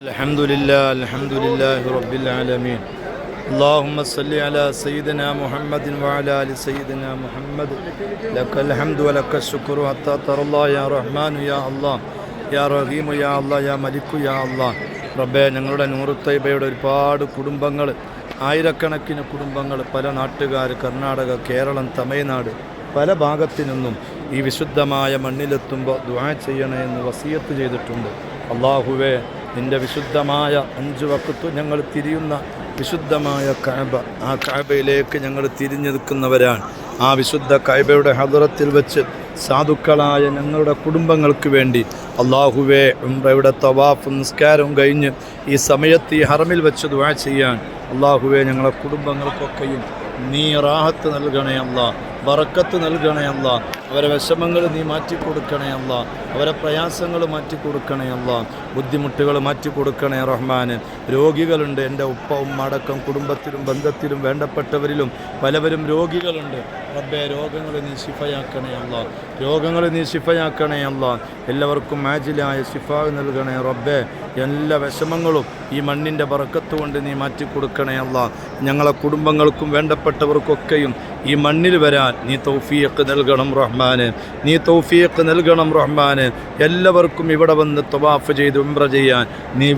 الحمد لله رب العالمين اللهم صل على سيدنا محمد وعلى آل سيدنا محمد لك الحمد ولك الشكر حتى ترى الله يا رحمن يا الله يا رحيم يا الله يا ملك يا الله റബ്ബേ, ഞങ്ങളുടെ നൂറ് തൈബയുടെ ഒരുപാട് കുടുംബങ്ങൾ, ആയിരക്കണക്കിന് കുടുംബങ്ങൾ, പല നാട്ടുകാർ, കർണാടക, കേരളം, തമിഴ്നാട്, പല ഭാഗത്തു നിന്നും ഈ വിശുദ്ധമായ മണ്ണിലെത്തുമ്പോൾ ദുആ ചെയ്യണേ എന്ന് വസിയത്ത് ചെയ്തിട്ടുണ്ട്. അല്ലാഹുവേ, നിൻ്റെ വിശുദ്ധമായ 5 വഖത്ത് ഞങ്ങൾ തിരിയുന്ന വിശുദ്ധമായ കഅബ, ആ കഅബയിലേക്ക് ഞങ്ങൾ തിരിഞ്ഞു നിൽക്കുന്നവരാണ്. ആ വിശുദ്ധ കഅബയുടെ ഹദ്റത്തിൽ വെച്ച് സാധുക്കളായ ഞങ്ങളുടെ കുടുംബങ്ങൾക്ക് വേണ്ടി അല്ലാഹുവേ, ഉംറയുടെ തവാഫും നിസ്കാരവും കഴിഞ്ഞ് ഈ സമയത്ത് ഈ ഹറമിൽ വെച്ച് ദുആ ചെയ്യാൻ അല്ലാഹുവേ, ഞങ്ങളുടെ കുടുംബങ്ങൾക്കൊക്കെയും നീ റാഹത്ത് നൽകണേ അല്ലാ, ബറക്കത്ത് നൽകണേ അല്ലാ. അവരെ വിഷമങ്ങൾ നീ മാറ്റിക്കൊടുക്കണേ അല്ലാ, അവരെ പ്രയാസങ്ങൾ മാറ്റിക്കൊടുക്കണേ അല്ലാ, ബുദ്ധിമുട്ടുകൾ മാറ്റിക്കൊടുക്കണേ റഹ്മാന്. രോഗികളുണ്ട്, എൻ്റെ ഉപ്പ ഉമ്മ അടക്കം കുടുംബത്തിലും ബന്ധത്തിലും വേണ്ടപ്പെട്ടവരിലും പലവരും രോഗികളുണ്ട്. റബ്ബേ, രോഗങ്ങൾ നീ ശിഫയാക്കണേ അല്ലാ, രോഗങ്ങൾ നീ ശിഫയാക്കണേ അല്ലാ. എല്ലാവർക്കും ആജിലായ ശിഫാ നൽകണേ റബ്ബേ. എല്ലാ വിഷമങ്ങളും ഈ മണ്ണിൻ്റെ ബറക്കത്ത് കൊണ്ട് നീ മാറ്റിക്കൊടുക്കണേ അല്ലാ. ഞങ്ങളെ കുടുംബങ്ങൾക്കും വേണ്ടപ്പെട്ടവർക്കൊക്കെയും ഈ മണ്ണിൽ വരാൻ നീ തൗഫീഖ് നൽകണം റഹ്മാന്, നീ തൗഫീഖ് നൽകണം റഹ്മാന്. എല്ലാവർക്കും ഇവിടെ വന്ന് തവാഫ് ചെയ്ത് ഉംറ ചെയ്യാൻ നീ